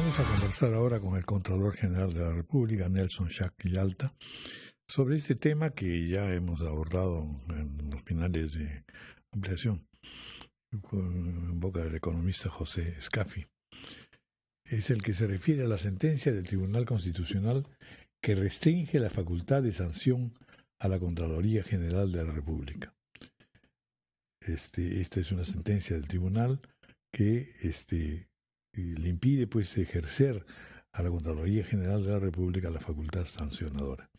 Vamos a conversar ahora con el Contralor General de la República, Nelson Jaque Villalta, sobre este tema que ya hemos abordado en los finales de ampliación en boca del economista José Scafi. Es el que se refiere a la sentencia del Tribunal Constitucional que restringe la facultad de sanción a la Contraloría General de la República. Esta es una sentencia del tribunal que le impide pues ejercer a la Contraloría General de la República la facultad sancionadora.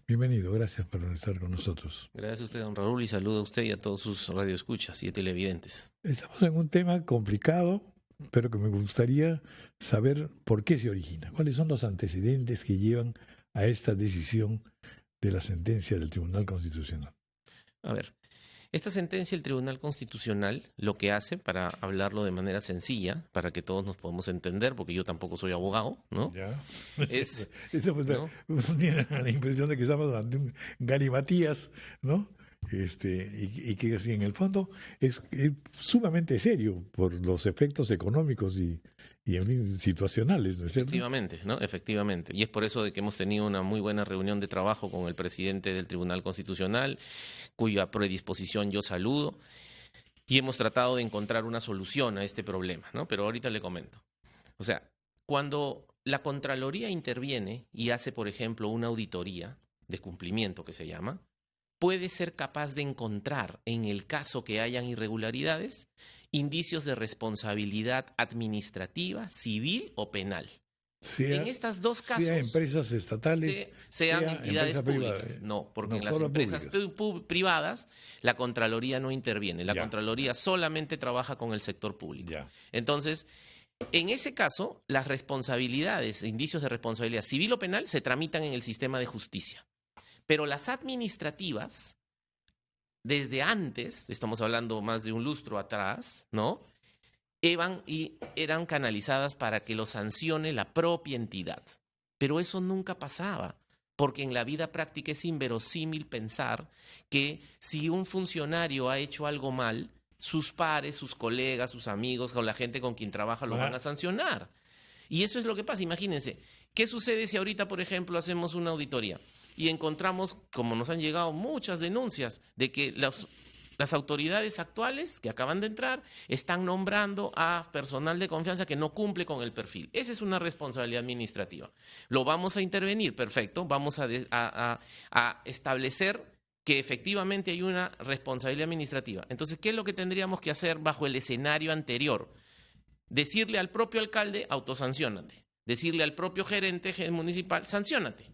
Bienvenido, gracias por estar con nosotros. Gracias a usted, don Raúl, y saludo a usted y a todos sus radioescuchas y televidentes. Estamos en un tema complicado, pero que me gustaría saber por qué se origina. ¿Cuáles son los antecedentes que llevan a esta decisión de la sentencia del Tribunal Constitucional? A ver, esta sentencia del Tribunal Constitucional lo que hace, para hablarlo de manera sencilla, para que todos nos podamos entender, porque yo tampoco soy abogado, ¿no? Ya. Es, Eso pues, ¿no? Uno tiene la impresión de que estamos ante un galimatías, ¿no? Y que así, en el fondo es sumamente serio por los efectos económicos y en fin, situacionales, ¿no es cierto? Efectivamente, ¿no? Efectivamente. Y es por eso de que hemos tenido una muy buena reunión de trabajo con el presidente del Tribunal Constitucional, cuya predisposición yo saludo, y hemos tratado de encontrar una solución a este problema, ¿no? Pero ahorita le comento. O sea, cuando la Contraloría interviene y hace, por ejemplo, una auditoría de cumplimiento que se llama, puede ser capaz de encontrar, en el caso que hayan irregularidades, indicios de responsabilidad administrativa, civil o penal. En estos dos casos, sea empresas estatales, sean entidades públicas. Privadas. No, porque No, en las empresas privadas la Contraloría no interviene. La Contraloría solamente trabaja con el sector público. Ya. Entonces, en ese caso, las responsabilidades, indicios de responsabilidad civil o penal se tramitan en el sistema de justicia. Pero las administrativas, desde antes, estamos hablando más de un lustro atrás, ¿no? Eran canalizadas para que lo sancione la propia entidad. Pero eso nunca pasaba, porque en la vida práctica es inverosímil pensar que si un funcionario ha hecho algo mal, sus pares, sus colegas, sus amigos o la gente con quien trabaja lo van a sancionar. Y eso es lo que pasa. Imagínense, ¿qué sucede si ahorita, por ejemplo, hacemos una auditoría y encontramos, como nos han llegado muchas denuncias, de que las autoridades actuales que acaban de entrar están nombrando a personal de confianza que no cumple con el perfil? Esa es una responsabilidad administrativa. Lo vamos a intervenir, perfecto, vamos a establecer que efectivamente hay una responsabilidad administrativa. Entonces, ¿qué es lo que tendríamos que hacer bajo el escenario anterior? Decirle al propio alcalde, autosanciónate. Decirle al propio gerente municipal, sanciónate.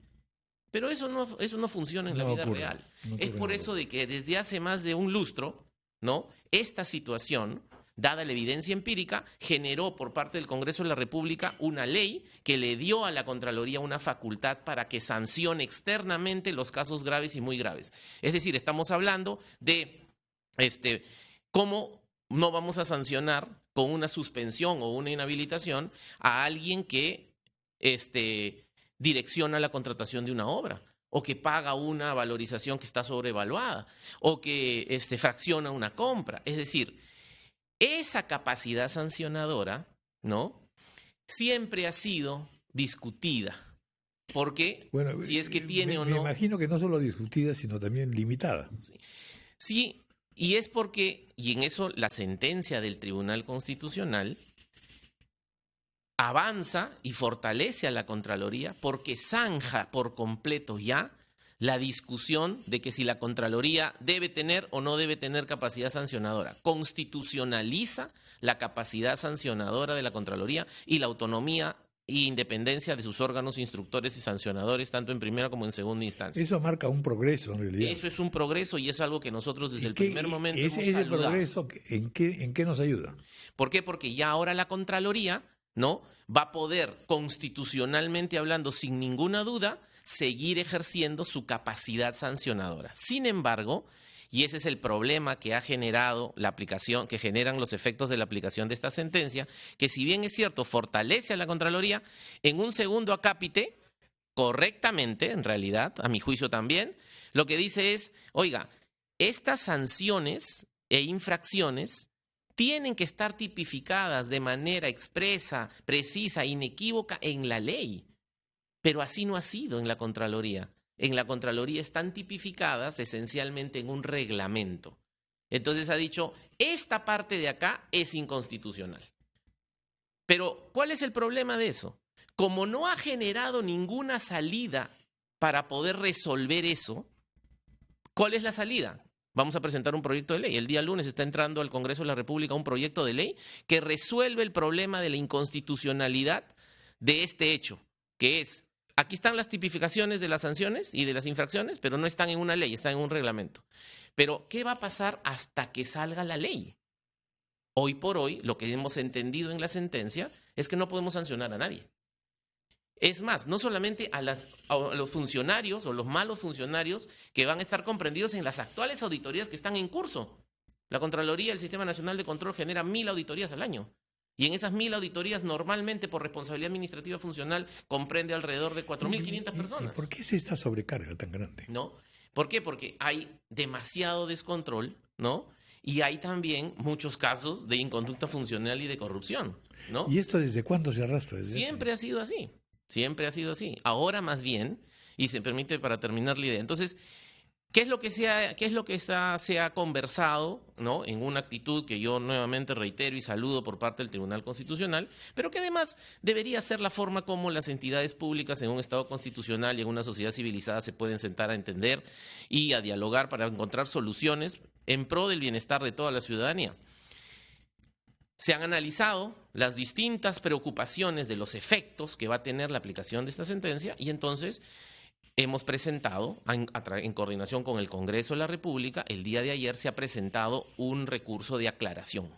Pero eso no funciona en la vida real. Es por eso de que desde hace más de un lustro, ¿no? Esta situación, dada la evidencia empírica, generó por parte del Congreso de la República una ley que le dio a la Contraloría una facultad para que sancione externamente los casos graves y muy graves. Es decir, estamos hablando de cómo no vamos a sancionar con una suspensión o una inhabilitación a alguien que direcciona la contratación de una obra, o que paga una valorización que está sobrevaluada, o que fracciona una compra. Es decir, esa capacidad sancionadora, ¿no?, siempre ha sido discutida. Porque si es que tiene o no... Me imagino que no solo discutida, sino también limitada. Sí, y es porque, y en eso la sentencia del Tribunal Constitucional avanza y fortalece a la Contraloría porque zanja por completo ya la discusión de que si la Contraloría debe tener o no debe tener capacidad sancionadora. Constitucionaliza la capacidad sancionadora de la Contraloría y la autonomía e independencia de sus órganos instructores y sancionadores, tanto en primera como en segunda instancia. Eso marca un progreso, en realidad. Eso es un progreso y es algo que nosotros desde el primer momento hemos saludado. ¿Ese progreso en qué nos ayuda? ¿Por qué? Porque ya ahora la Contraloría, ¿no?, va a poder, constitucionalmente hablando, sin ninguna duda, seguir ejerciendo su capacidad sancionadora. Sin embargo, y ese es el problema que ha generado la aplicación, que generan los efectos de la aplicación de esta sentencia, que si bien es cierto, fortalece a la Contraloría, en un segundo acápite, correctamente, en realidad, a mi juicio también, lo que dice es, oiga, estas sanciones e infracciones tienen que estar tipificadas de manera expresa, precisa, inequívoca en la ley. Pero así no ha sido en la Contraloría. En la Contraloría están tipificadas esencialmente en un reglamento. Entonces ha dicho, esta parte de acá es inconstitucional. Pero, ¿cuál es el problema de eso? Como no ha generado ninguna salida para poder resolver eso, ¿cuál es la salida? Vamos a presentar un proyecto de ley. El día lunes está entrando al Congreso de la República un proyecto de ley que resuelve el problema de la inconstitucionalidad de este hecho, que es, aquí están las tipificaciones de las sanciones y de las infracciones, pero no están en una ley, están en un reglamento. Pero, ¿qué va a pasar hasta que salga la ley? Hoy por hoy, lo que hemos entendido en la sentencia es que no podemos sancionar a nadie. Es más, no solamente a los funcionarios o los malos funcionarios que van a estar comprendidos en las actuales auditorías que están en curso. La Contraloría, el Sistema Nacional de Control, genera 1000 auditorías al año. Y en esas 1000 auditorías, normalmente por responsabilidad administrativa funcional, comprende alrededor de 4.500 personas. ¿Y por qué es esta sobrecarga tan grande? ¿No? ¿Por qué? Porque hay demasiado descontrol, ¿no? Y hay también muchos casos de inconducta funcional y de corrupción, ¿no? ¿Y esto desde cuándo se arrastra? Siempre ha sido así. Siempre ha sido así. Ahora más bien, y se permite para terminar la idea. Entonces, ¿qué es lo que se ha conversado, ¿no? En una actitud que yo nuevamente reitero y saludo por parte del Tribunal Constitucional, pero que además debería ser la forma como las entidades públicas en un Estado constitucional y en una sociedad civilizada se pueden sentar a entender y a dialogar para encontrar soluciones en pro del bienestar de toda la ciudadanía. Se han analizado las distintas preocupaciones de los efectos que va a tener la aplicación de esta sentencia y entonces hemos presentado, en coordinación con el Congreso de la República, el día de ayer se ha presentado un recurso de aclaración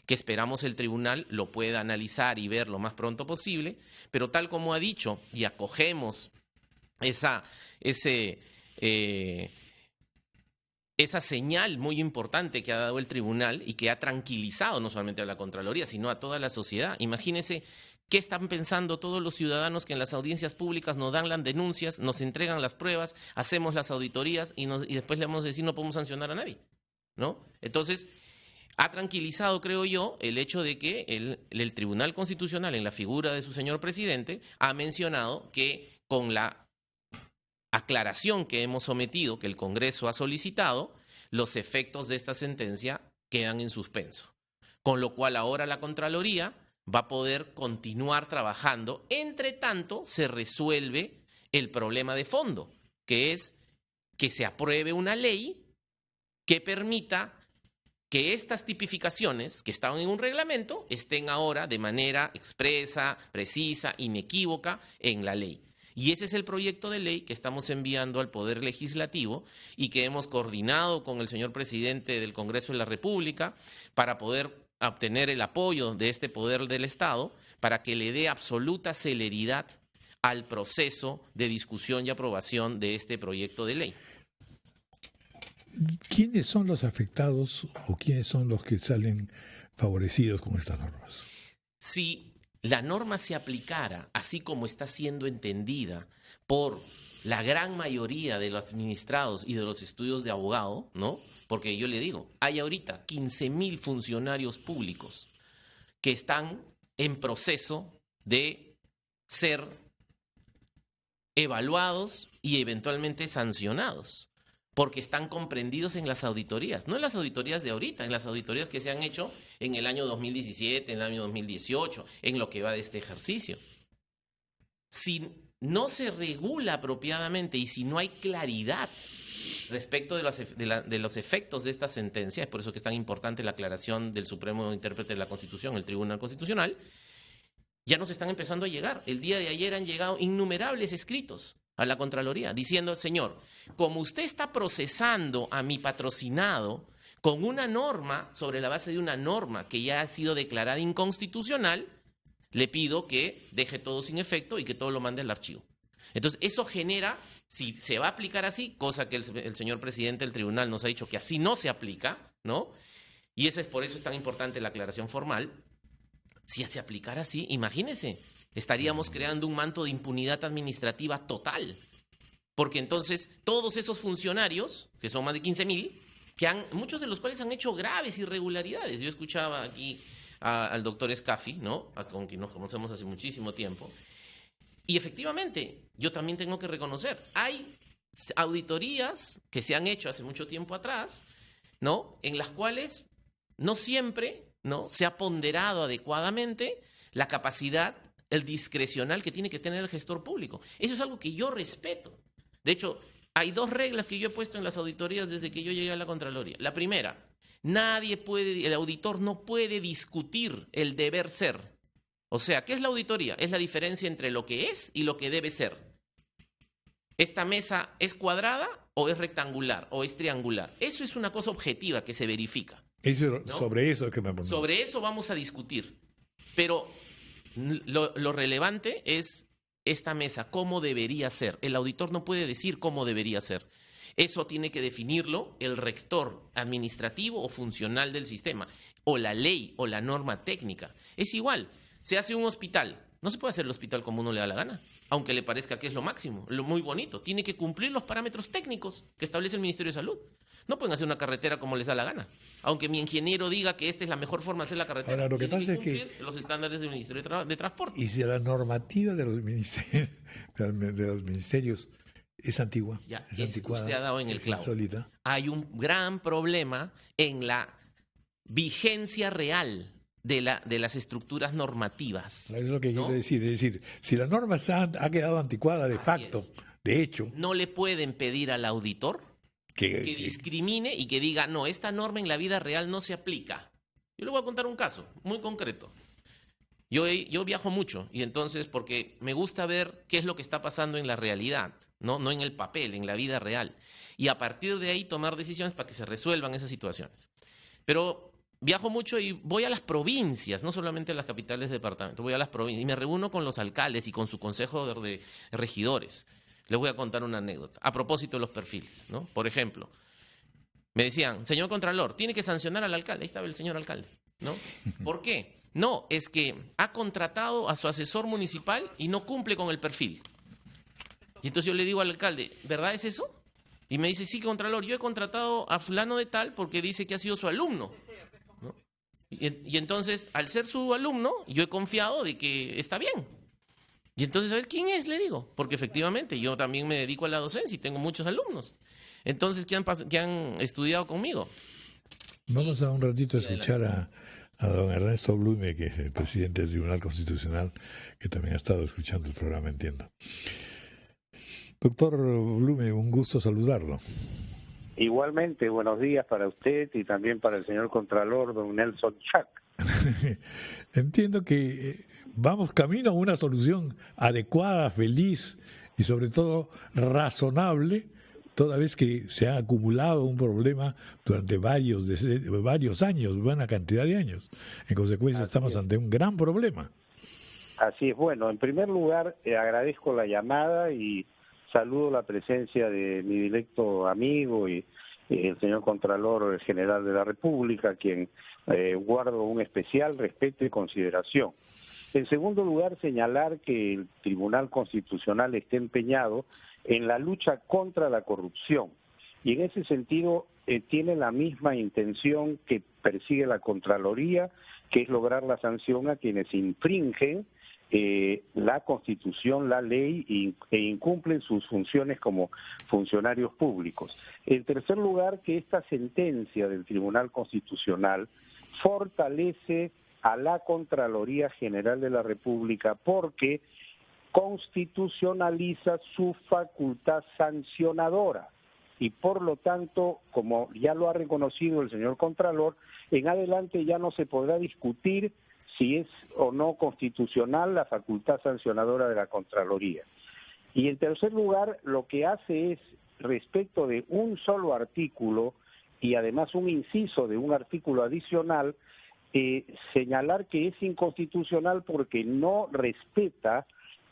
que esperamos el tribunal lo pueda analizar y ver lo más pronto posible, pero tal como ha dicho y acogemos esa señal muy importante que ha dado el tribunal y que ha tranquilizado no solamente a la Contraloría, sino a toda la sociedad. Imagínense qué están pensando todos los ciudadanos que en las audiencias públicas nos dan las denuncias, nos entregan las pruebas, hacemos las auditorías y después le vamos a decir no podemos sancionar a nadie, ¿no? Entonces, ha tranquilizado, creo yo, el hecho de que el Tribunal Constitucional, en la figura de su señor presidente, ha mencionado que con la aclaración que hemos sometido, que el Congreso ha solicitado, los efectos de esta sentencia quedan en suspenso. Con lo cual ahora la Contraloría va a poder continuar trabajando. Entre tanto, se resuelve el problema de fondo, que es que se apruebe una ley que permita que estas tipificaciones que estaban en un reglamento estén ahora de manera expresa, precisa, inequívoca en la ley. Y ese es el proyecto de ley que estamos enviando al Poder Legislativo y que hemos coordinado con el señor presidente del Congreso de la República para poder obtener el apoyo de este poder del Estado para que le dé absoluta celeridad al proceso de discusión y aprobación de este proyecto de ley. ¿Quiénes son los afectados o quiénes son los que salen favorecidos con estas normas? Si la norma se aplicara así como está siendo entendida por la gran mayoría de los administrados y de los estudios de abogado, ¿no? Porque yo le digo, hay ahorita 15.000 funcionarios públicos que están en proceso de ser evaluados y eventualmente sancionados, porque están comprendidos en las auditorías, no en las auditorías de ahorita, en las auditorías que se han hecho en el año 2017, en el año 2018, en lo que va de este ejercicio. Si no se regula apropiadamente y si no hay claridad respecto de los efectos de esta sentencia, es por eso que es tan importante la aclaración del Supremo Intérprete de la Constitución, el Tribunal Constitucional, ya nos están empezando a llegar. El día de ayer han llegado innumerables escritos a la Contraloría, diciendo, señor, como usted está procesando a mi patrocinado con una norma, sobre la base de una norma que ya ha sido declarada inconstitucional, le pido que deje todo sin efecto y que todo lo mande al archivo. Entonces, eso genera, si se va a aplicar así, cosa que el señor presidente del tribunal nos ha dicho que así no se aplica, ¿no? Y por eso es tan importante la aclaración formal. Si se aplicara así, imagínense, estaríamos creando un manto de impunidad administrativa total. Porque entonces todos esos funcionarios, que son más de 15.000, muchos de los cuales han hecho graves irregularidades. Yo escuchaba aquí al doctor Scafi, ¿no? Con quien nos conocemos hace muchísimo tiempo. Y efectivamente, yo también tengo que reconocer, hay auditorías que se han hecho hace mucho tiempo atrás, ¿no? En las cuales no siempre, ¿no?, se ha ponderado adecuadamente la capacidad, el discrecional que tiene que tener el gestor público. Eso es algo que yo respeto. De hecho, hay 2 reglas que yo he puesto en las auditorías desde que yo llegué a la Contraloría. La primera, el auditor no puede discutir el deber ser. O sea, ¿qué es la auditoría? Es la diferencia entre lo que es y lo que debe ser. ¿Esta mesa es cuadrada o es rectangular o es triangular? Eso es una cosa objetiva que se verifica, ¿no? Sobre eso es que me pregunto. Sobre eso vamos a discutir. Pero lo relevante es esta mesa, cómo debería ser. El auditor no puede decir cómo debería ser. Eso tiene que definirlo el rector administrativo o funcional del sistema, o la ley o la norma técnica. Es igual, se hace un hospital. No se puede hacer el hospital como uno le da la gana, aunque le parezca que es lo máximo, lo muy bonito. Tiene que cumplir los parámetros técnicos que establece el Ministerio de Salud. No pueden hacer una carretera como les da la gana, aunque mi ingeniero diga que esta es la mejor forma de hacer la carretera. Ahora, lo que pasa es que los estándares del Ministerio de Transporte. Y si la normativa de los ministerios es antigua, ya, es anticuada, usted ha dado en el clavo. Insólita. Hay un gran problema en la vigencia real de las estructuras normativas. Es lo que ¿no? quiero decir. Es decir, si la norma ha quedado anticuada de facto, de hecho, no le pueden pedir al auditor que discrimine y que diga, no, esta norma en la vida real no se aplica. Yo le voy a contar un caso muy concreto. Yo viajo mucho y entonces, porque me gusta ver qué es lo que está pasando en la realidad, no en el papel, en la vida real. Y a partir de ahí tomar decisiones para que se resuelvan esas situaciones. Pero viajo mucho y voy a las provincias, no solamente a las capitales de departamento, voy a las provincias y me reúno con los alcaldes y con su consejo de regidores. Les voy a contar una anécdota a propósito de los perfiles, ¿no? Por ejemplo, me decían, señor Contralor, tiene que sancionar al alcalde. Ahí estaba el señor alcalde, ¿no? ¿Por qué? No, es que ha contratado a su asesor municipal y no cumple con el perfil. Y entonces yo le digo al alcalde, ¿verdad es eso? Y me dice, sí, Contralor, yo he contratado a fulano de tal porque dice que ha sido su alumno, ¿no? Y entonces, al ser su alumno, yo he confiado de que está bien. Y entonces, a ver, ¿quién es? Le digo. Porque efectivamente, yo también me dedico a la docencia y tengo muchos alumnos. Entonces, ¿qué han estudiado conmigo? Vamos a un ratito a escuchar a don Ernesto Blume, que es el presidente del Tribunal Constitucional, que también ha estado escuchando el programa, entiendo. Doctor Blume, un gusto saludarlo. Igualmente, buenos días para usted y también para el señor Contralor, don Nelson Schack. Entiendo que vamos camino a una solución adecuada, feliz y sobre todo razonable, toda vez que se ha acumulado un problema durante varios años, buena cantidad de años. En consecuencia, estamos ante un gran problema. Así es. Bueno, en primer lugar, agradezco la llamada y saludo la presencia de mi directo amigo y el señor Contralor General de la República, a quien guardo un especial respeto y consideración. En segundo lugar, señalar que el Tribunal Constitucional está empeñado en la lucha contra la corrupción y en ese sentido tiene la misma intención que persigue la Contraloría, que es lograr la sanción a quienes infringen la Constitución, la ley e incumplen sus funciones como funcionarios públicos. En tercer lugar, que esta sentencia del Tribunal Constitucional fortalece a la Contraloría General de la República porque constitucionaliza su facultad sancionadora y por lo tanto, como ya lo ha reconocido el señor Contralor, en adelante ya no se podrá discutir si es o no constitucional la facultad sancionadora de la Contraloría. Y en tercer lugar, lo que hace es, respecto de un solo artículo y además un inciso de un artículo adicional, señalar que es inconstitucional porque no respeta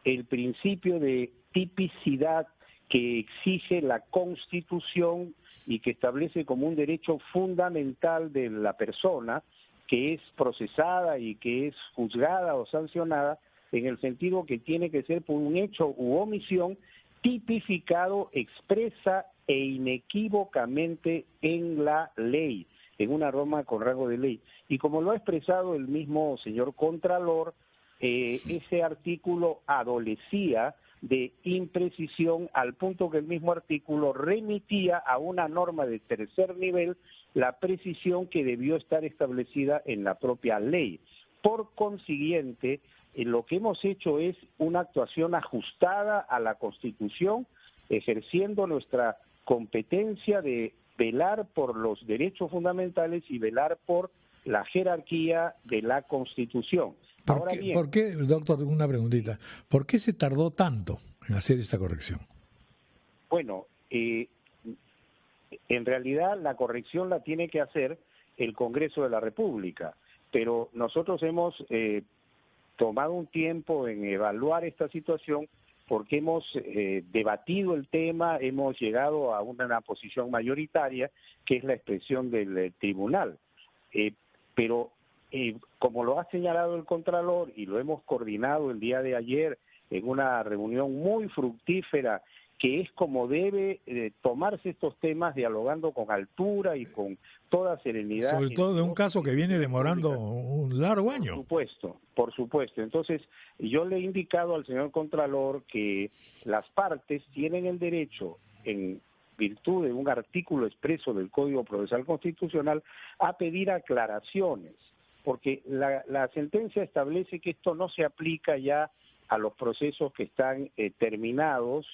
el principio de tipicidad que exige la Constitución y que establece como un derecho fundamental de la persona que es procesada y que es juzgada o sancionada, en el sentido que tiene que ser por un hecho u omisión tipificado expresa e inequívocamente en la ley, en una norma con rango de ley. Y como lo ha expresado el mismo señor Contralor, ese artículo adolecía de imprecisión al punto que el mismo artículo remitía a una norma de tercer nivel la precisión que debió estar establecida en la propia ley. Por consiguiente, lo que hemos hecho es una actuación ajustada a la Constitución, ejerciendo nuestra competencia de velar por los derechos fundamentales y velar por la jerarquía de la Constitución. ¿Por qué, doctor, una preguntita? ¿Por qué se tardó tanto en hacer esta corrección? Bueno, en realidad la corrección la tiene que hacer el Congreso de la República, pero nosotros hemos tomado un tiempo en evaluar esta situación porque hemos debatido el tema, hemos llegado a una posición mayoritaria, que es la expresión del tribunal. Pero como lo ha señalado el Contralor y lo hemos coordinado el día de ayer en una reunión muy fructífera, que es como debe tomarse estos temas dialogando con altura y con toda serenidad. Sobre todo de un caso que viene demorando un largo año. Por supuesto. Entonces, yo le he indicado al señor Contralor que las partes tienen el derecho, en virtud de un artículo expreso del Código Procesal Constitucional, a pedir aclaraciones, porque la sentencia establece que esto no se aplica ya a los procesos que están terminados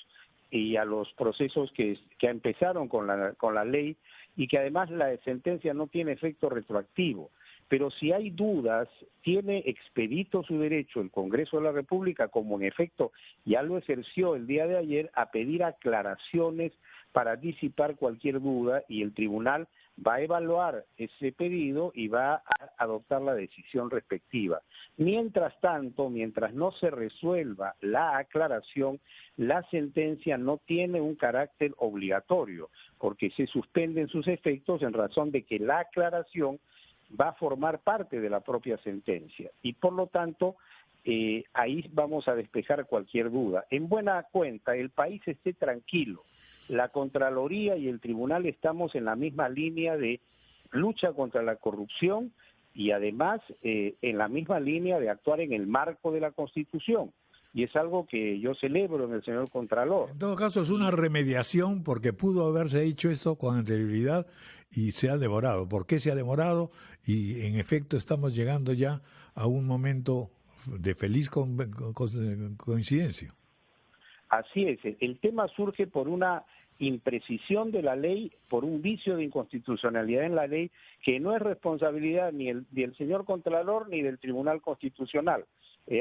y a los procesos que empezaron con la ley, y que además la sentencia no tiene efecto retroactivo. Pero si hay dudas, tiene expedito su derecho el Congreso de la República, como en efecto ya lo ejerció el día de ayer, a pedir aclaraciones para disipar cualquier duda, y el tribunal va a evaluar ese pedido y va a adoptar la decisión respectiva. Mientras tanto, mientras no se resuelva la aclaración, la sentencia no tiene un carácter obligatorio, porque se suspenden sus efectos en razón de que la aclaración va a formar parte de la propia sentencia, y por lo tanto ahí vamos a despejar cualquier duda. En buena cuenta, el país esté tranquilo. La Contraloría y el Tribunal estamos en la misma línea de lucha contra la corrupción y además en la misma línea de actuar en el marco de la Constitución. Y es algo que yo celebro en el señor Contralor. En todo caso, es una remediación porque pudo haberse hecho eso con anterioridad y se ha demorado. ¿Por qué se ha demorado? Y en efecto estamos llegando ya a un momento de feliz coincidencia. Así es, el tema surge por una imprecisión de la ley, por un vicio de inconstitucionalidad en la ley, que no es responsabilidad ni del señor Contralor ni del Tribunal Constitucional.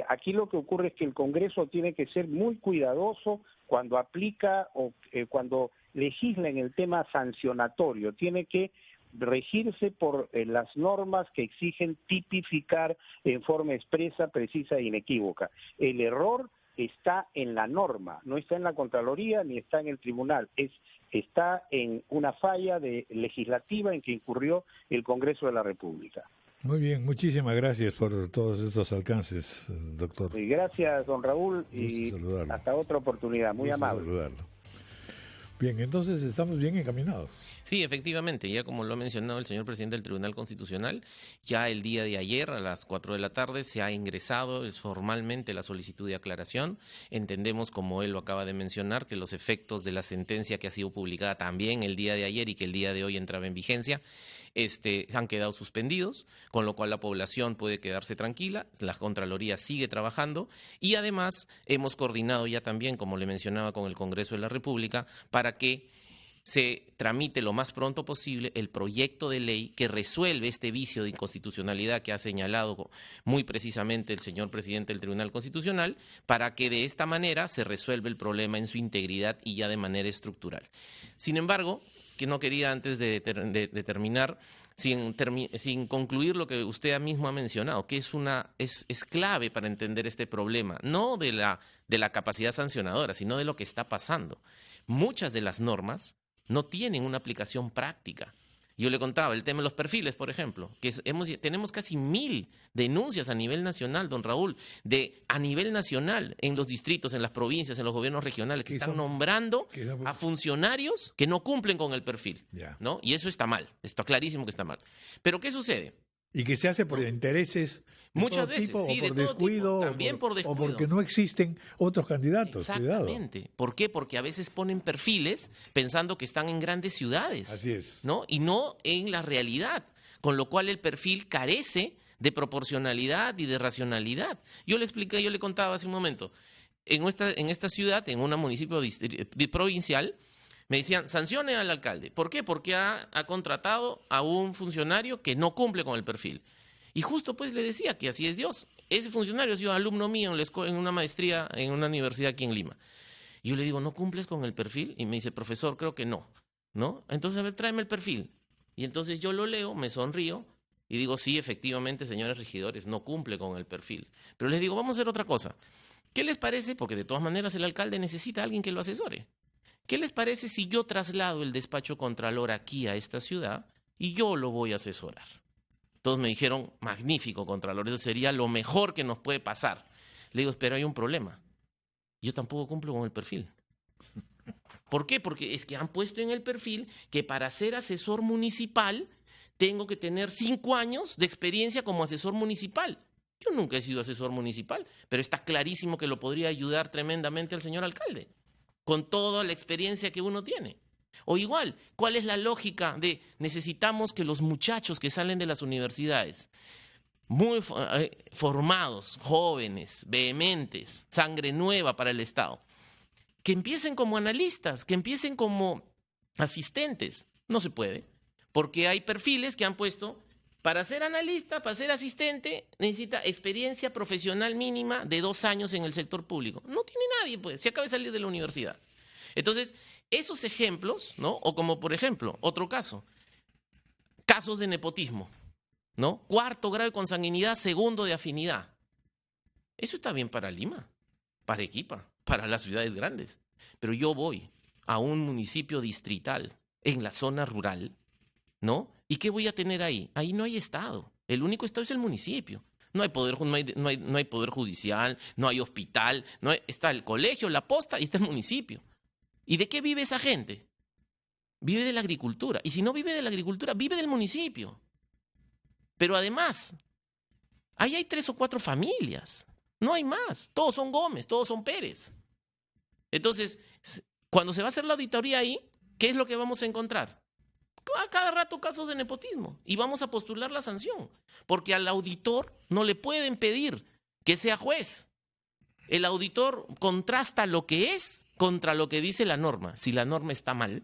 Aquí lo que ocurre es que el Congreso tiene que ser muy cuidadoso cuando aplica o cuando legisla en el tema sancionatorio, tiene que regirse por las normas que exigen tipificar en forma expresa, precisa e inequívoca. El error está en la norma, no está en la Contraloría ni está en el Tribunal, está en una falla legislativa en que incurrió el Congreso de la República. Muy bien, muchísimas gracias por todos estos alcances, doctor. Gracias, don Raúl, y hasta otra oportunidad, muy amable. Saludarlo. Bien, entonces estamos bien encaminados. Sí, efectivamente, ya como lo ha mencionado el señor presidente del Tribunal Constitucional, ya el día de ayer a las 4 de la tarde se ha ingresado formalmente la solicitud de aclaración. Entendemos, como él lo acaba de mencionar, que los efectos de la sentencia que ha sido publicada también el día de ayer y que el día de hoy entraba en vigencia, han quedado suspendidos, con lo cual la población puede quedarse tranquila, la Contraloría sigue trabajando y además hemos coordinado ya también, como le mencionaba, con el Congreso de la República para que se tramite lo más pronto posible el proyecto de ley que resuelve este vicio de inconstitucionalidad que ha señalado muy precisamente el señor presidente del Tribunal Constitucional, para que de esta manera se resuelva el problema en su integridad y ya de manera estructural. Sin embargo, que no quería antes de terminar sin concluir lo que usted mismo ha mencionado, que es clave para entender este problema, no de la capacidad sancionadora, sino de lo que está pasando. Muchas de las normas no tienen una aplicación práctica. Yo le contaba el tema de los perfiles, por ejemplo, que tenemos casi 1000 denuncias a nivel nacional, don Raúl, a nivel nacional, en los distritos, en las provincias, en los gobiernos regionales, que están nombrando a funcionarios que no cumplen con el perfil, ¿no? Y eso está mal, está clarísimo que está mal. Pero ¿qué sucede? Y que se hace por intereses muchas veces, tipo, sí, o por de descuido, tipo, también por descuido. O porque no existen otros candidatos. Exactamente. Cuidado. ¿Por qué? Porque a veces ponen perfiles pensando que están en grandes ciudades. Así es. ¿No? Y no en la realidad, con lo cual el perfil carece de proporcionalidad y de racionalidad. Yo le contaba hace un momento, en esta ciudad, en un municipio provincial, me decían, sancione al alcalde. ¿Por qué? Porque ha contratado a un funcionario que no cumple con el perfil. Y justo pues le decía que así es Dios. Ese funcionario ha sido alumno mío en una maestría en una universidad aquí en Lima. Y yo le digo, ¿no cumples con el perfil? Y me dice, profesor, creo que no. ¿No? Entonces, a ver, tráeme el perfil. Y entonces yo lo leo, me sonrío y digo, sí, efectivamente, señores regidores, no cumple con el perfil. Pero les digo, vamos a hacer otra cosa. ¿Qué les parece? Porque de todas maneras el alcalde necesita a alguien que lo asesore. ¿Qué les parece si yo traslado el despacho contralor aquí a esta ciudad y yo lo voy a asesorar? Todos me dijeron, magnífico, contralor, eso sería lo mejor que nos puede pasar. Le digo, pero hay un problema. Yo tampoco cumplo con el perfil. ¿Por qué? Porque es que han puesto en el perfil que para ser asesor municipal tengo que tener 5 años de experiencia como asesor municipal. Yo nunca he sido asesor municipal, pero está clarísimo que lo podría ayudar tremendamente al señor alcalde, con toda la experiencia que uno tiene. O igual, ¿cuál es la lógica de necesitamos que los muchachos que salen de las universidades, muy formados, jóvenes, vehementes, sangre nueva para el Estado, que empiecen como analistas, que empiecen como asistentes? No se puede, porque hay perfiles que han puesto, para ser analista, para ser asistente, necesita experiencia profesional mínima de 2 años en el sector público. No tiene nadie, pues, si acaba de salir de la universidad. Entonces, esos ejemplos, ¿no? O como, por ejemplo, otro caso, casos de nepotismo, ¿no? 4º grado de consanguinidad, 2º de afinidad. Eso está bien para Lima, para Arequipa, para las ciudades grandes. Pero yo voy a un municipio distrital, en la zona rural, ¿no? ¿Y qué voy a tener ahí? Ahí no hay Estado. El único Estado es el municipio. No hay poder judicial, no hay hospital, está el colegio, la posta y está el municipio. ¿Y de qué vive esa gente? Vive de la agricultura. Y si no vive de la agricultura, vive del municipio. Pero además, ahí hay 3 o 4 familias. No hay más. Todos son Gómez, todos son Pérez. Entonces, cuando se va a hacer la auditoría ahí, ¿qué es lo que vamos a encontrar? A cada rato casos de nepotismo. Y vamos a postular la sanción. Porque al auditor no le pueden pedir que sea juez. El auditor contrasta lo que es contra lo que dice la norma. Si la norma está mal,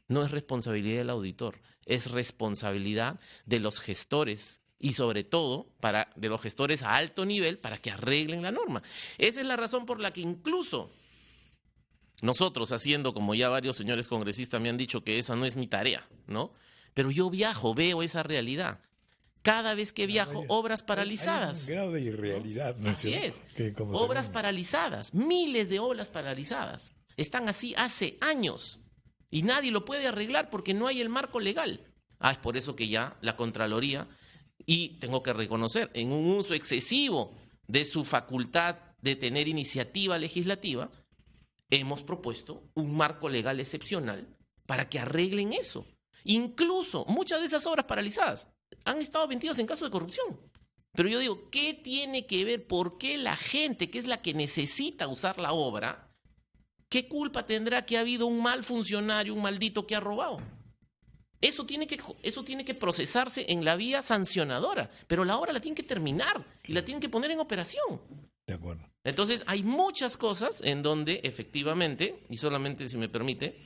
no es responsabilidad del auditor, es responsabilidad de los gestores y sobre todo de los gestores a alto nivel para que arreglen la norma. Esa es la razón por la que incluso nosotros haciendo, como ya varios señores congresistas me han dicho que esa no es mi tarea, ¿no? Pero yo viajo, veo esa realidad. Cada vez que viajo, obras paralizadas. Hay un grado de irrealidad, ¿no? Así es. Obras paralizadas, miles de obras paralizadas. Están así hace años y nadie lo puede arreglar porque no hay el marco legal. Es por eso que ya la Contraloría, y tengo que reconocer, en un uso excesivo de su facultad de tener iniciativa legislativa, hemos propuesto un marco legal excepcional para que arreglen eso. Incluso muchas de esas obras paralizadas han estado metidas en casos de corrupción. Pero yo digo, ¿qué tiene que ver? ¿Por qué la gente, que es la que necesita usar la obra, qué culpa tendrá que ha habido un mal funcionario, un maldito que ha robado? Eso tiene que procesarse en la vía sancionadora, pero la obra la tienen que terminar y la tienen que poner en operación. De acuerdo. Entonces, hay muchas cosas en donde efectivamente, y solamente si me permite,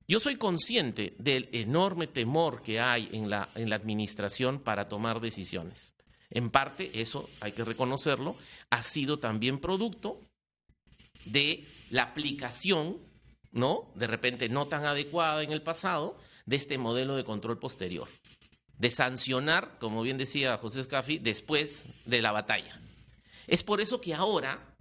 yo soy consciente del enorme temor que hay en la administración para tomar decisiones. En parte, eso hay que reconocerlo, ha sido también producto de la aplicación, ¿no? De repente no tan adecuada en el pasado, de este modelo de control posterior. De sancionar, como bien decía José Scafi, después de la batalla. Es por eso que ahora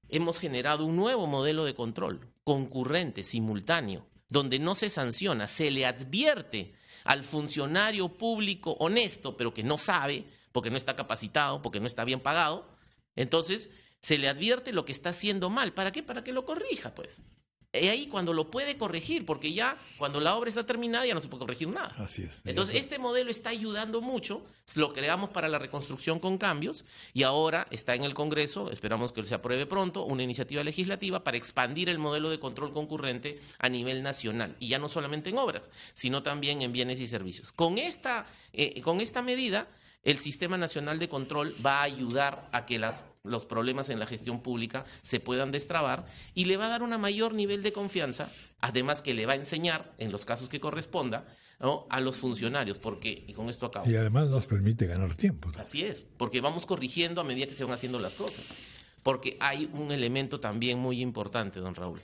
hemos generado un nuevo modelo de control, concurrente, simultáneo, donde no se sanciona, se le advierte al funcionario público honesto, pero que no sabe, porque no está capacitado, porque no está bien pagado, entonces se le advierte lo que está haciendo mal. ¿Para qué? Para que lo corrija, pues. Y ahí cuando lo puede corregir, porque ya cuando la obra está terminada ya no se puede corregir nada. Así es. Entonces este modelo está ayudando mucho, lo creamos para la reconstrucción con cambios y ahora está en el Congreso, esperamos que se apruebe pronto, una iniciativa legislativa para expandir el modelo de control concurrente a nivel nacional y ya no solamente en obras, sino también en bienes y servicios. Con esta medida, el Sistema Nacional de Control va a ayudar a que los problemas en la gestión pública se puedan destrabar y le va a dar un mayor nivel de confianza, además que le va a enseñar, en los casos que corresponda, ¿no?, a los funcionarios, porque, y con esto acabo. Y además nos permite ganar tiempo. Así es, porque vamos corrigiendo a medida que se van haciendo las cosas. Porque hay un elemento también muy importante, don Raúl.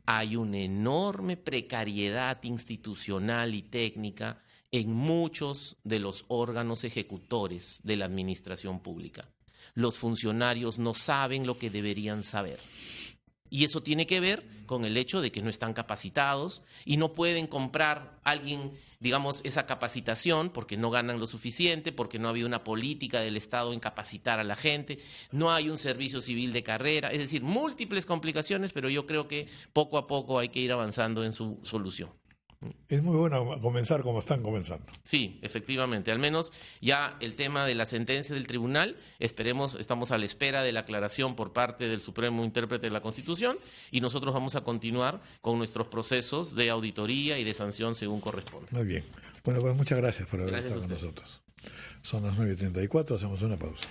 Hay una enorme precariedad institucional y técnica en muchos de los órganos ejecutores de la administración pública. Los funcionarios no saben lo que deberían saber. Y eso tiene que ver con el hecho de que no están capacitados y no pueden comprar a alguien, digamos, esa capacitación porque no ganan lo suficiente, porque no ha habido una política del Estado en capacitar a la gente, no hay un servicio civil de carrera, es decir, múltiples complicaciones, pero yo creo que poco a poco hay que ir avanzando en su solución. Es muy bueno comenzar como están comenzando. Sí, efectivamente. Al menos ya el tema de la sentencia del tribunal, estamos a la espera de la aclaración por parte del Supremo Intérprete de la Constitución y nosotros vamos a continuar con nuestros procesos de auditoría y de sanción según corresponde. Muy bien. Bueno, pues muchas gracias por haber estado con nosotros. Son las 9:34, hacemos una pausa.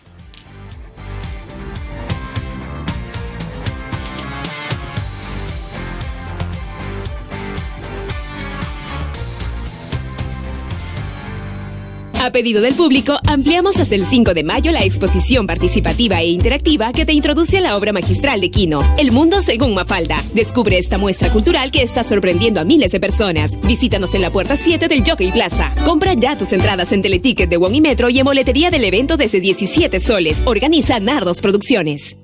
A pedido del público, ampliamos hasta el 5 de mayo la exposición participativa e interactiva que te introduce a la obra magistral de Quino, El Mundo según Mafalda. Descubre esta muestra cultural que está sorprendiendo a miles de personas. Visítanos en la puerta 7 del Jockey Plaza. Compra ya tus entradas en Teleticket de Won y Metro y en boletería del evento desde 17 soles. Organiza Nardos Producciones.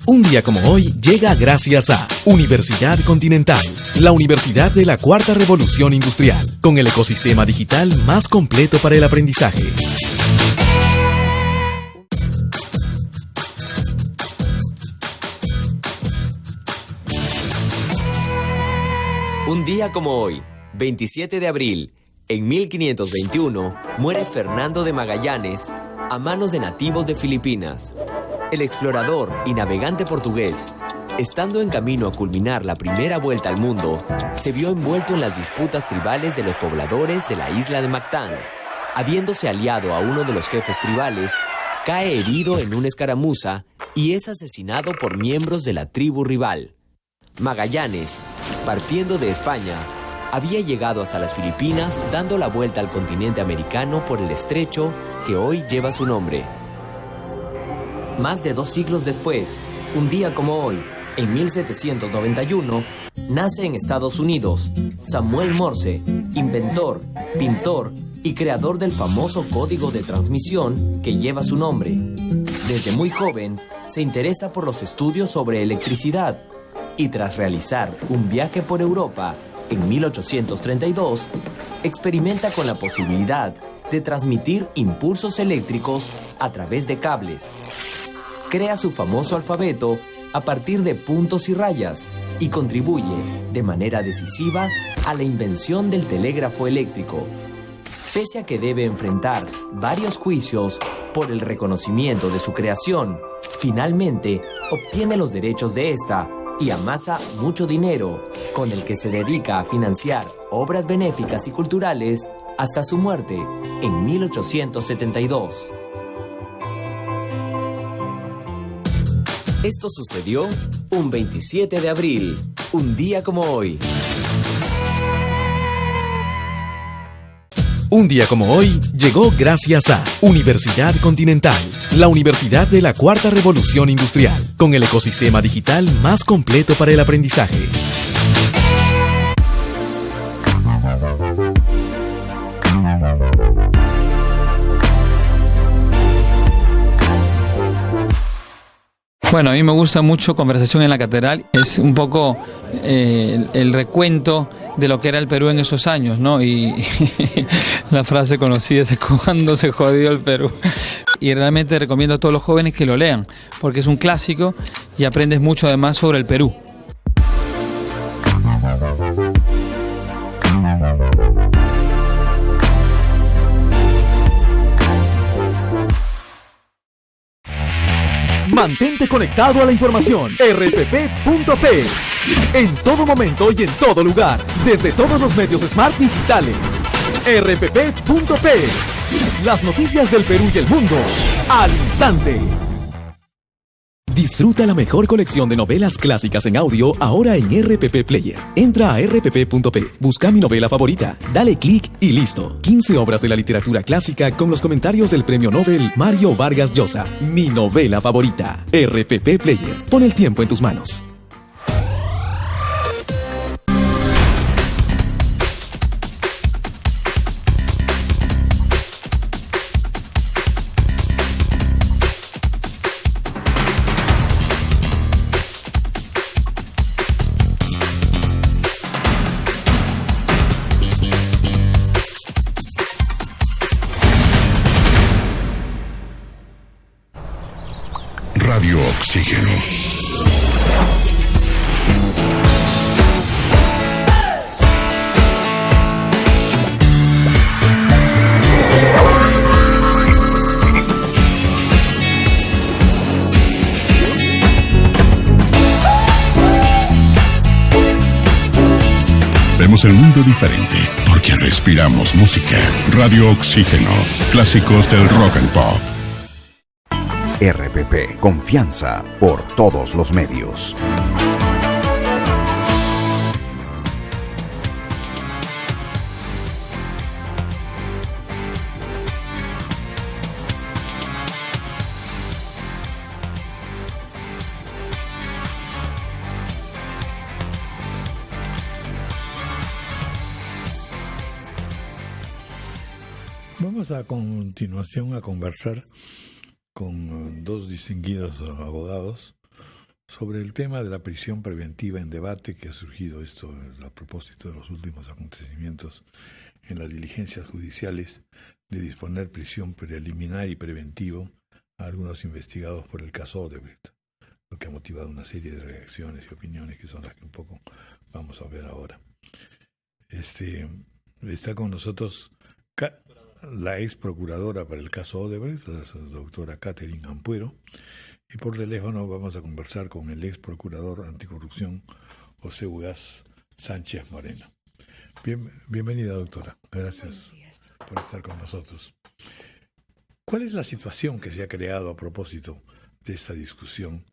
Un día como hoy llega gracias a Universidad Continental, la universidad de la Cuarta Revolución Industrial, con el ecosistema digital más completo para el aprendizaje. Un día como hoy, 27 de abril, en 1521, muere Fernando de Magallanes a manos de nativos de Filipinas. El explorador y navegante portugués, estando en camino a culminar la primera vuelta al mundo, se vio envuelto en las disputas tribales de los pobladores de la isla de Mactán. Habiéndose aliado a uno de los jefes tribales, cae herido en una escaramuza y es asesinado por miembros de la tribu rival. Magallanes, partiendo de España, había llegado hasta las Filipinas dando la vuelta al continente americano por el estrecho que hoy lleva su nombre. Más de 2 siglos después, un día como hoy, en 1791, nace en Estados Unidos Samuel Morse, inventor, pintor y creador del famoso código de transmisión que lleva su nombre. Desde muy joven, se interesa por los estudios sobre electricidad y tras realizar un viaje por Europa en 1832, experimenta con la posibilidad de transmitir impulsos eléctricos a través de cables. Crea su famoso alfabeto a partir de puntos y rayas y contribuye de manera decisiva a la invención del telégrafo eléctrico. Pese a que debe enfrentar varios juicios por el reconocimiento de su creación, finalmente obtiene los derechos de esta y amasa mucho dinero, con el que se dedica a financiar obras benéficas y culturales hasta su muerte en 1872. Esto sucedió un 27 de abril, un día como hoy. Un día como hoy llegó gracias a Universidad Continental, la universidad de la Cuarta Revolución Industrial, con el ecosistema digital más completo para el aprendizaje. Bueno, a mí me gusta mucho Conversación en la Catedral. Es un poco el recuento de lo que era el Perú en esos años, ¿no? Y la frase conocida es cuando se jodió el Perú. Y realmente recomiendo a todos los jóvenes que lo lean, porque es un clásico y aprendes mucho además sobre el Perú. Mantente conectado a la información. rpp.p. En todo momento y en todo lugar, desde todos los medios smart digitales. rpp.p. Las noticias del Perú y el mundo al instante. Disfruta la mejor colección de novelas clásicas en audio ahora en RPP Player. Entra a rpp.p, busca mi novela favorita, dale clic y listo. 15 obras de la literatura clásica con los comentarios del premio Nobel Mario Vargas Llosa. Mi novela favorita. RPP Player. Pon el tiempo en tus manos. Radio Oxígeno. Vemos el mundo diferente porque respiramos música. Radio Oxígeno. Clásicos del rock and pop. RPP, confianza por todos los medios. Vamos a continuación a conversar con dos distinguidos abogados sobre el tema de la prisión preventiva en debate que ha surgido esto a propósito de los últimos acontecimientos en las diligencias judiciales de disponer prisión preliminar y preventivo a algunos investigados por el caso Odebrecht, lo que ha motivado una serie de reacciones y opiniones que son las que un poco vamos a ver ahora. Está con nosotros la ex procuradora para el caso Odebrecht, la doctora Catherine Ampuero, y por teléfono vamos a conversar con el ex procurador anticorrupción José Ugaz Sánchez Moreno. Bienvenida, doctora. Gracias por estar con nosotros. ¿Cuál es la situación que se ha creado a propósito de esta discusión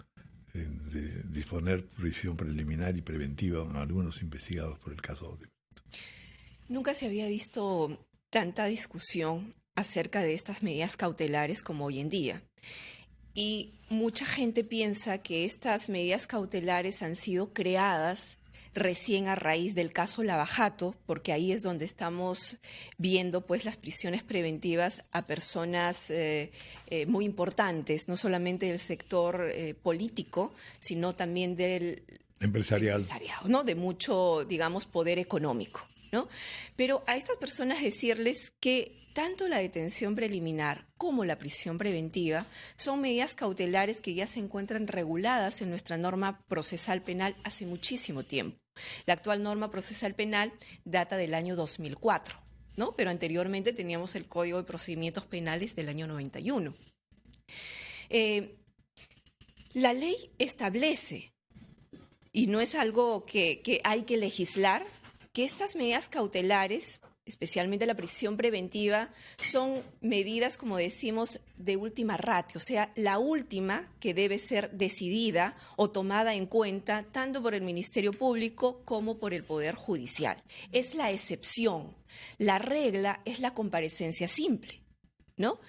de disponer prisión preliminar y preventiva a algunos investigados por el caso Odebrecht? Nunca se había visto tanta discusión acerca de estas medidas cautelares como hoy en día. Y mucha gente piensa que estas medidas cautelares han sido creadas recién a raíz del caso Lava Jato, porque ahí es donde estamos viendo pues las prisiones preventivas a personas muy importantes, no solamente del sector político, sino también del empresariado, ¿no? De mucho, digamos, poder económico, ¿no? Pero a estas personas decirles que tanto la detención preliminar como la prisión preventiva son medidas cautelares que ya se encuentran reguladas en nuestra norma procesal penal hace muchísimo tiempo. La actual norma procesal penal data del año 2004, ¿no? Pero anteriormente teníamos el Código de Procedimientos Penales del año 91. La ley establece, y no es algo que hay que legislar, que estas medidas cautelares, especialmente la prisión preventiva, son medidas, como decimos, de última ratio, o sea, la última que debe ser decidida o tomada en cuenta tanto por el Ministerio Público como por el Poder Judicial. Es la excepción. La regla es la comparecencia simple, ¿no?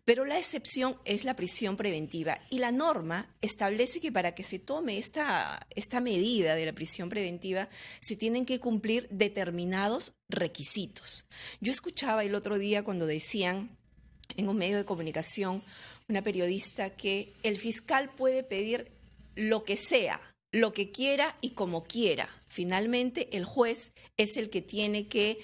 Pero la excepción es la prisión preventiva y la norma establece que para que se tome esta medida de la prisión preventiva se tienen que cumplir determinados requisitos. Yo escuchaba el otro día cuando decían en un medio de comunicación, una periodista, que el fiscal puede pedir lo que sea lo que quiera y como quiera. Finalmente, el juez es el que tiene que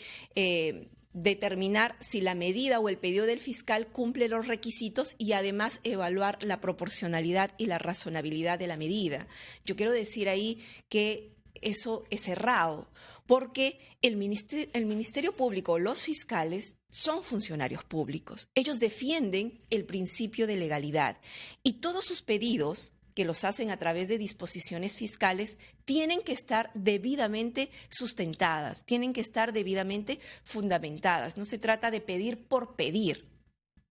determinar si la medida o el pedido del fiscal cumple los requisitos y además evaluar la proporcionalidad y la razonabilidad de la medida. Yo quiero decir ahí que eso es errado, porque el Ministerio Público, los fiscales, son funcionarios públicos. Ellos defienden el principio de legalidad y todos sus pedidos, que los hacen a través de disposiciones fiscales, tienen que estar debidamente sustentadas, tienen que estar debidamente fundamentadas. No se trata de pedir por pedir,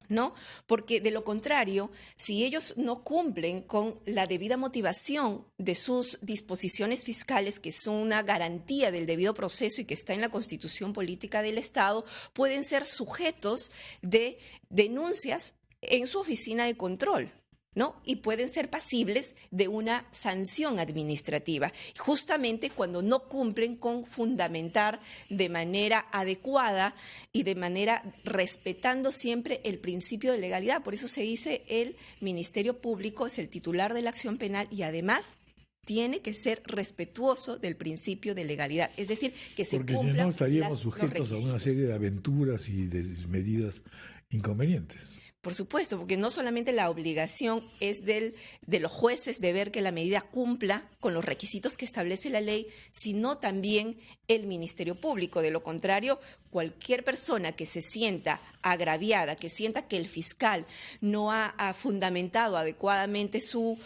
¿no? Porque de lo contrario, si ellos no cumplen con la debida motivación de sus disposiciones fiscales, que son una garantía del debido proceso y que está en la Constitución Política del Estado, pueden ser sujetos de denuncias en su oficina de control, ¿no? Y pueden ser pasibles de una sanción administrativa, justamente cuando no cumplen con fundamentar de manera adecuada y de manera respetando siempre el principio de legalidad. Por eso se dice el Ministerio Público es el titular de la acción penal y además tiene que ser respetuoso del principio de legalidad, es decir, que se cumplan. Porque si no estaríamos sujetos a una serie de aventuras y de medidas inconvenientes. Por supuesto, porque no solamente la obligación es de los jueces de ver que la medida cumpla con los requisitos que establece la ley, sino también el Ministerio Público. De lo contrario, cualquier persona que se sienta agraviada, que sienta que el fiscal no ha fundamentado adecuadamente su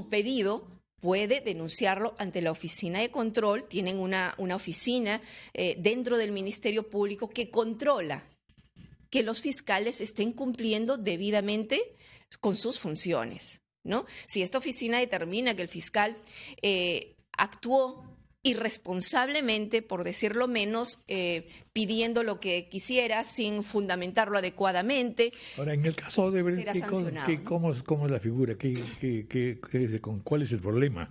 pedido, puede denunciarlo ante la oficina de control. Tienen una oficina dentro del Ministerio Público que controla que los fiscales estén cumpliendo debidamente con sus funciones, ¿no? Si esta oficina determina que el fiscal actuó irresponsablemente, por decirlo menos, pidiendo lo que quisiera sin fundamentarlo adecuadamente. Ahora, en el caso de Odebrecht, ¿cómo es la figura? ¿Cuál es el problema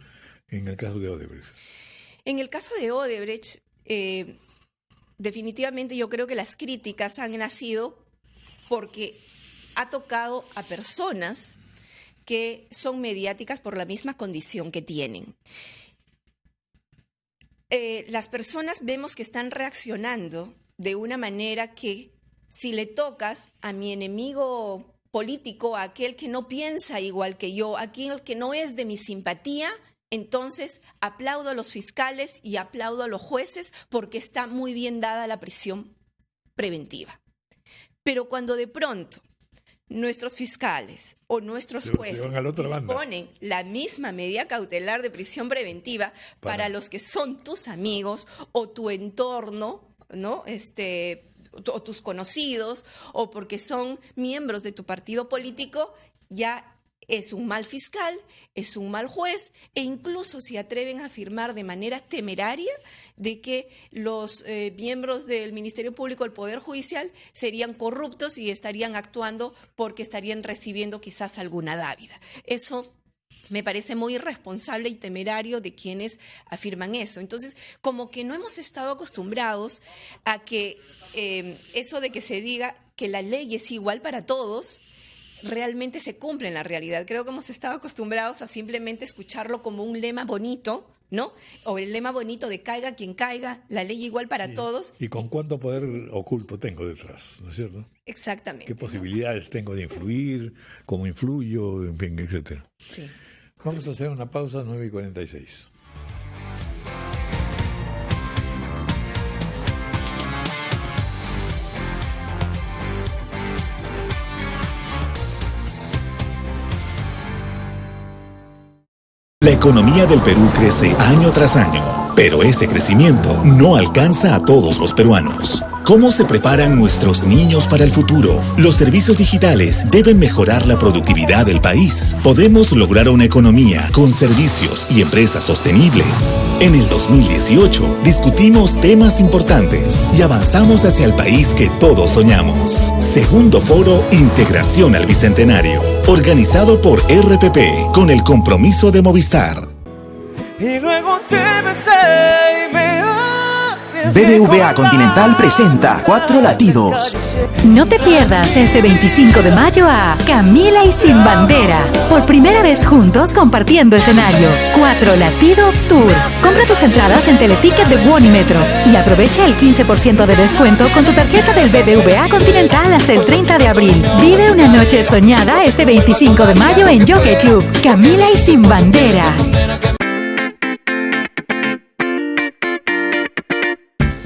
en el caso de Odebrecht? En el caso de Odebrecht, definitivamente yo creo que las críticas han nacido porque ha tocado a personas que son mediáticas por la misma condición que tienen. Las personas vemos que están reaccionando de una manera que si le tocas a mi enemigo político, a aquel que no piensa igual que yo, a aquel que no es de mi simpatía, entonces aplaudo a los fiscales y aplaudo a los jueces porque está muy bien dada la prisión preventiva. Pero cuando de pronto nuestros fiscales o nuestros jueces disponen la misma medida cautelar de prisión preventiva para los que son tus amigos o tu entorno, ¿no? O tus conocidos, o porque son miembros de tu partido político, ya es un mal fiscal, es un mal juez, e incluso se atreven a afirmar de manera temeraria de que los miembros del Ministerio Público, del Poder Judicial, serían corruptos y estarían actuando porque estarían recibiendo quizás alguna dávida. Eso me parece muy irresponsable y temerario de quienes afirman eso. Entonces, como que no hemos estado acostumbrados a que eso de que se diga que la ley es igual para todos realmente se cumple en la realidad. Creo que hemos estado acostumbrados a simplemente escucharlo como un lema bonito, ¿no? O el lema bonito de caiga quien caiga, la ley igual para todos. ¿Y con cuánto poder oculto tengo detrás, no es cierto? Exactamente. ¿Qué posibilidades tengo de influir? ¿Cómo influyo? En fin, etcétera. Sí. Vamos a hacer una pausa, 9:46. La economía del Perú crece año tras año, pero ese crecimiento no alcanza a todos los peruanos. ¿Cómo se preparan nuestros niños para el futuro? Los servicios digitales deben mejorar la productividad del país. Podemos lograr una economía con servicios y empresas sostenibles. En el 2018 discutimos temas importantes y avanzamos hacia el país que todos soñamos. Segundo Foro Integración al Bicentenario, organizado por RPP con el compromiso de Movistar. Y luego te besé y me BBVA Continental presenta 4 latidos. No te pierdas este 25 de mayo a Camila y Sin Bandera. Por primera vez juntos compartiendo escenario. 4 Latidos Tour. Compra tus entradas en Teleticket de Wonimetro y aprovecha el 15% de descuento con tu tarjeta del BBVA Continental hasta el 30 de abril. Vive una noche soñada este 25 de mayo en Jockey Club. Camila y Sin Bandera.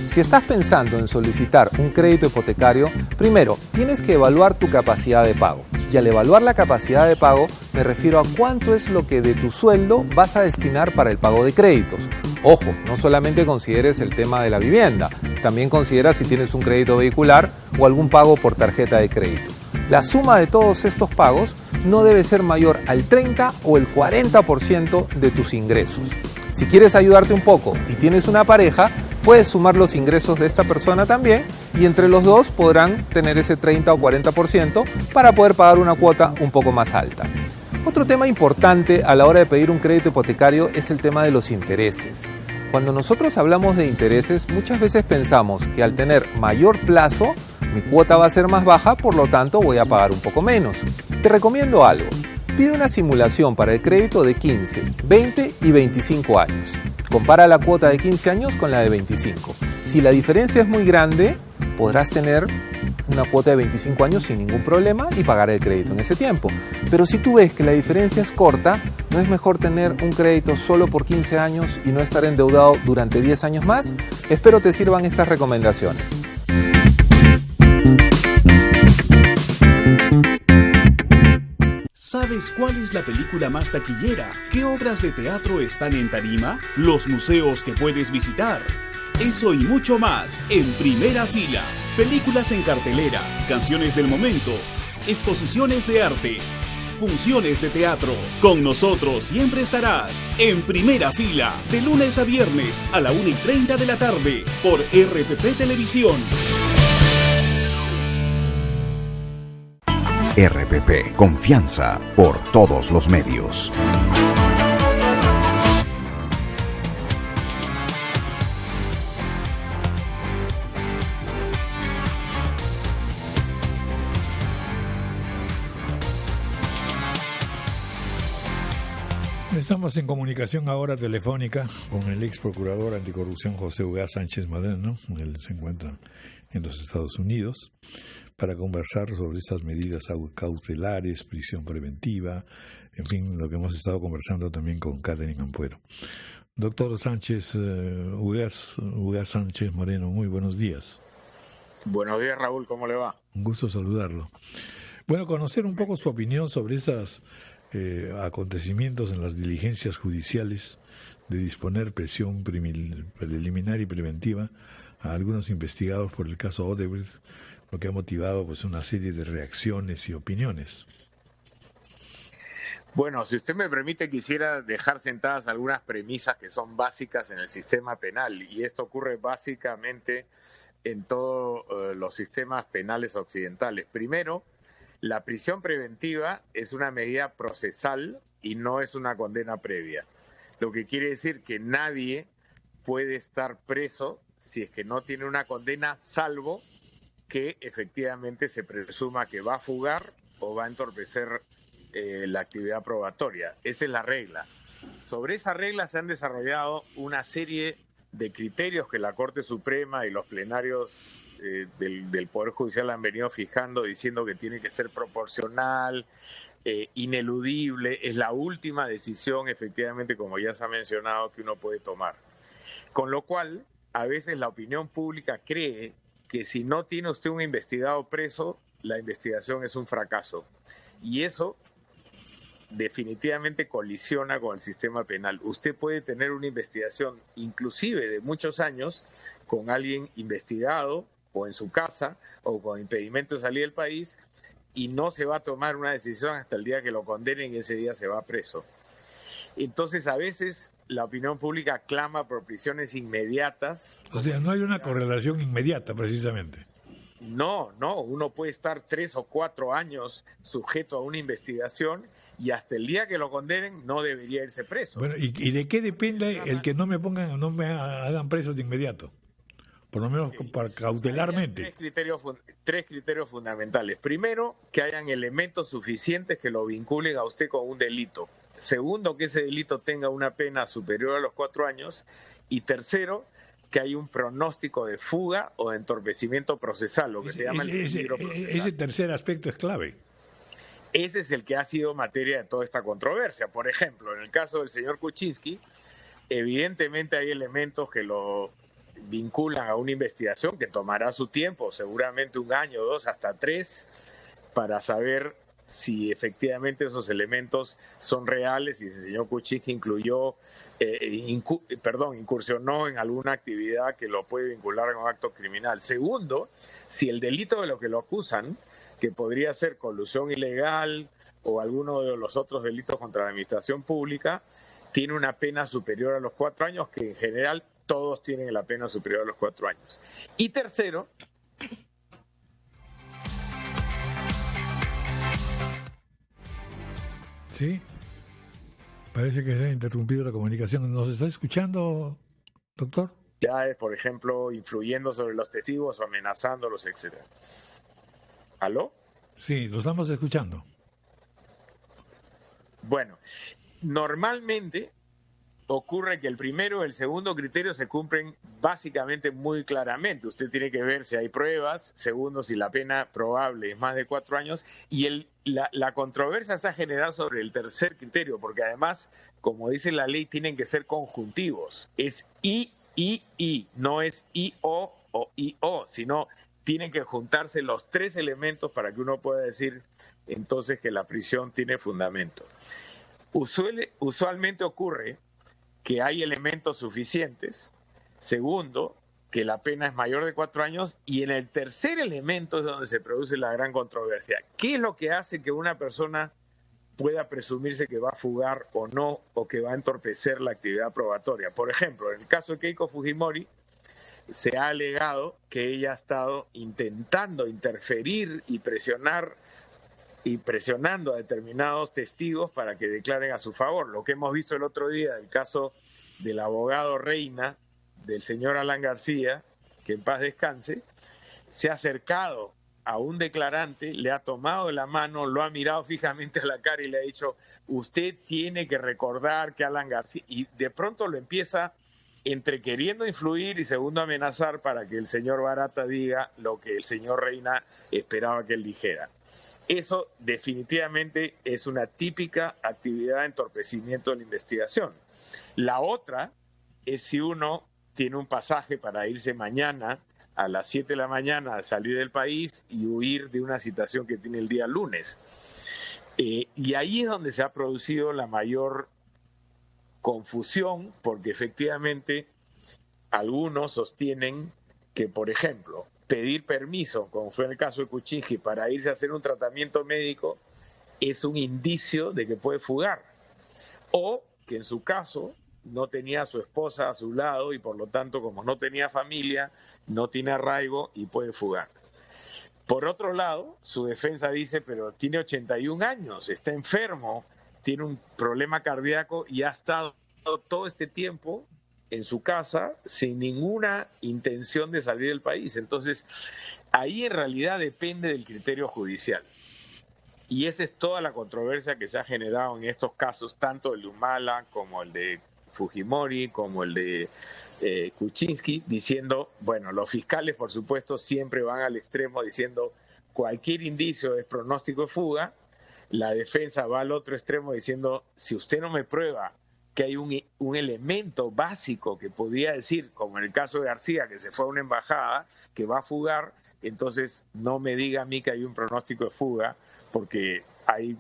Si estás pensando en solicitar un crédito hipotecario, primero tienes que evaluar tu capacidad de pago. Y al evaluar la capacidad de pago, me refiero a cuánto es lo que de tu sueldo vas a destinar para el pago de créditos. Ojo, no solamente consideres el tema de la vivienda, también considera si tienes un crédito vehicular o algún pago por tarjeta de crédito. La suma de todos estos pagos no debe ser mayor al 30 o el 40% de tus ingresos. Si quieres ayudarte un poco y tienes una pareja, puedes sumar los ingresos de esta persona también y entre los dos podrán tener ese 30 o 40% para poder pagar una cuota un poco más alta. Otro tema importante a la hora de pedir un crédito hipotecario es el tema de los intereses. Cuando nosotros hablamos de intereses, muchas veces pensamos que al tener mayor plazo, mi cuota va a ser más baja, por lo tanto voy a pagar un poco menos. Te recomiendo algo. Pide una simulación para el crédito de 15, 20 y 25 años. Compara la cuota de 15 años con la de 25. Si la diferencia es muy grande, podrás tener una cuota de 25 años sin ningún problema y pagar el crédito en ese tiempo. Pero si tú ves que la diferencia es corta, ¿no es mejor tener un crédito solo por 15 años y no estar endeudado durante 10 años más? Espero te sirvan estas recomendaciones. ¿Sabes cuál es la película más taquillera? ¿Qué obras de teatro están en tarima? ¿Los museos que puedes visitar? Eso y mucho más en Primera Fila. Películas en cartelera, canciones del momento, exposiciones de arte, funciones de teatro. Con nosotros siempre estarás en Primera Fila, de lunes a viernes a la 1:30 de la tarde por RPP Televisión. RPP, confianza por todos los medios. Estamos en comunicación ahora telefónica con el ex procurador anticorrupción José Ugaz Sánchez Moreno. Él se encuentra en los Estados Unidos para conversar sobre estas medidas cautelares, prisión preventiva, en fin, lo que hemos estado conversando también con Catherine Ampuero. Doctor Sánchez, Ugaz Sánchez Moreno, muy buenos días. Buenos días, Raúl, ¿cómo le va? Un gusto saludarlo. Bueno, conocer un poco su opinión sobre estas acontecimientos en las diligencias judiciales de disponer prisión preliminar y preventiva a algunos investigados por el caso Odebrecht, lo que ha motivado pues una serie de reacciones y opiniones. Bueno, si usted me permite, quisiera dejar sentadas algunas premisas que son básicas en el sistema penal, y esto ocurre básicamente en todos los sistemas penales occidentales. Primero, la prisión preventiva es una medida procesal y no es una condena previa, lo que quiere decir que nadie puede estar preso si es que no tiene una condena, salvo que efectivamente se presuma que va a fugar o va a entorpecer la actividad probatoria. Esa es la regla. Sobre esa regla se han desarrollado una serie de criterios que la Corte Suprema y los plenarios del Poder Judicial han venido fijando, diciendo que tiene que ser proporcional, ineludible. Es la última decisión, efectivamente, como ya se ha mencionado, que uno puede tomar. Con lo cual, a veces la opinión pública cree que si no tiene usted un investigado preso, la investigación es un fracaso. Y eso definitivamente colisiona con el sistema penal. Usted puede tener una investigación, inclusive de muchos años, con alguien investigado o en su casa o con impedimento de salir del país, y no se va a tomar una decisión hasta el día que lo condenen y ese día se va preso. Entonces, a veces la opinión pública clama por prisiones inmediatas. O sea, no hay una correlación inmediata, precisamente. No, uno puede estar 3 o 4 años sujeto a una investigación y hasta el día que lo condenen no debería irse preso. Bueno, ¿y de qué depende el que no me hagan preso de inmediato? por lo menos cautelarmente. Tres criterios fundamentales. Primero, que hayan elementos suficientes que lo vinculen a usted con un delito. Segundo, que ese delito tenga una pena superior a los 4 años. Y tercero, que hay un pronóstico de fuga o de entorpecimiento procesal, lo que se llama el peligro procesal. Ese tercer aspecto es clave. Ese es el que ha sido materia de toda esta controversia. Por ejemplo, en el caso del señor Kuczynski, evidentemente hay elementos que lo vinculan a una investigación que tomará su tiempo, seguramente 1 año, 2, hasta 3, para saber si efectivamente esos elementos son reales y si el señor Kuczynski incursionó en alguna actividad que lo puede vincular a un acto criminal. Segundo, si el delito de lo que lo acusan, que podría ser colusión ilegal o alguno de los otros delitos contra la administración pública, tiene una pena superior a los 4 años, que en general todos tienen la pena superior a los 4 años. Y tercero, sí, parece que se ha interrumpido la comunicación. ¿Nos está escuchando, doctor? ya es, por ejemplo, influyendo sobre los testigos o amenazándolos, etcétera. ¿Aló? Sí, lo estamos escuchando. Bueno, normalmente ocurre que el primero y el segundo criterio se cumplen básicamente muy claramente. Usted tiene que ver si hay pruebas. Segundo, si la pena probable es más de 4 años. Y la controversia se ha generado sobre el tercer criterio, porque además, como dice la ley, tienen que ser conjuntivos. Es I, no es I-O o I-O, sino tienen que juntarse los 3 elementos para que uno pueda decir entonces que la prisión tiene fundamento. Usualmente ocurre que hay elementos suficientes. Segundo, que la pena es mayor de 4 años. Y en el tercer elemento es donde se produce la gran controversia. ¿Qué es lo que hace que una persona pueda presumirse que va a fugar o no, o que va a entorpecer la actividad probatoria? Por ejemplo, en el caso de Keiko Fujimori, se ha alegado que ella ha estado intentando interferir y presionando a determinados testigos para que declaren a su favor. Lo que hemos visto el otro día del caso del abogado Reina, del señor Alan García, que en paz descanse, se ha acercado a un declarante, le ha tomado de la mano, lo ha mirado fijamente a la cara y le ha dicho: usted tiene que recordar que Alan García, y de pronto lo empieza entre queriendo influir y segundo amenazar para que el señor Barata diga lo que el señor Reina esperaba que él dijera. Eso definitivamente es una típica actividad de entorpecimiento de la investigación. La otra es si uno tiene un pasaje para irse mañana a las 7 de la mañana a salir del país y huir de una citación que tiene el día lunes. Y ahí es donde se ha producido la mayor confusión, porque efectivamente algunos sostienen que, por ejemplo, pedir permiso, como fue en el caso de Kuczynski, para irse a hacer un tratamiento médico es un indicio de que puede fugar, o que en su caso no tenía a su esposa a su lado y por lo tanto, como no tenía familia, no tiene arraigo y puede fugar. Por otro lado, su defensa dice: pero tiene 81 años, está enfermo, tiene un problema cardíaco y ha estado todo este tiempo en su casa sin ninguna intención de salir del país. Entonces, ahí en realidad depende del criterio judicial. Y esa es toda la controversia que se ha generado en estos casos, tanto el de Humala como el de Fujimori, como el de Kuczynski, diciendo, bueno, los fiscales por supuesto siempre van al extremo diciendo cualquier indicio es pronóstico de fuga. La defensa va al otro extremo diciendo, si usted no me prueba que hay un elemento básico que podría decir, como en el caso de García, que se fue a una embajada, que va a fugar, entonces no me diga a mí que hay un pronóstico de fuga, porque hay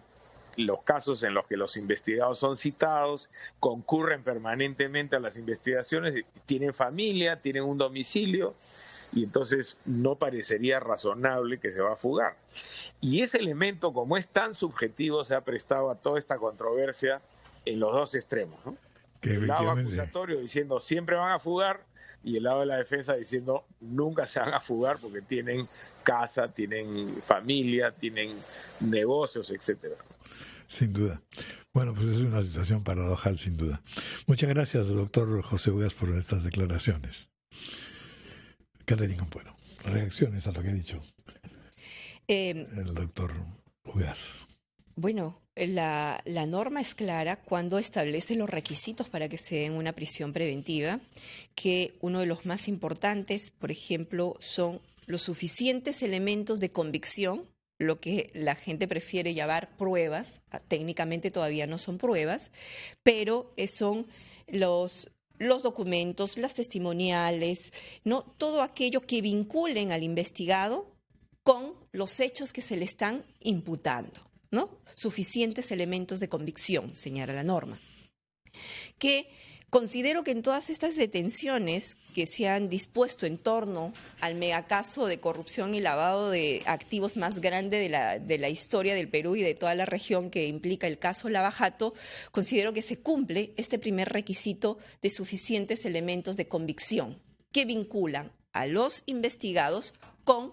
los casos en los que los investigados son citados, concurren permanentemente a las investigaciones, tienen familia, tienen un domicilio, y entonces no parecería razonable que se va a fugar. Y ese elemento, como es tan subjetivo, se ha prestado a toda esta controversia en los dos extremos, ¿no? El lado acusatorio diciendo siempre van a fugar y el lado de la defensa diciendo nunca se van a fugar porque tienen casa, tienen familia, tienen negocios, etcétera. Sin duda. Bueno, pues es una situación paradojal, sin duda. Muchas gracias, doctor José Ugas, por estas declaraciones. Catherine Ampuero, reacciones a lo que ha dicho el doctor Ugaz. Bueno, la norma es clara cuando establece los requisitos para que se den una prisión preventiva, que uno de los más importantes, por ejemplo, son los suficientes elementos de convicción, lo que la gente prefiere llamar pruebas, técnicamente todavía no son pruebas, pero son los documentos, las testimoniales, ¿no? Todo aquello que vinculen al investigado con los hechos que se le están imputando, ¿no? Suficientes elementos de convicción, señala la norma. Que considero que en todas estas detenciones que se han dispuesto en torno al megacaso de corrupción y lavado de activos más grande de la historia del Perú y de toda la región, que implica el caso Lava Jato, considero que se cumple este primer requisito de suficientes elementos de convicción que vinculan a los investigados con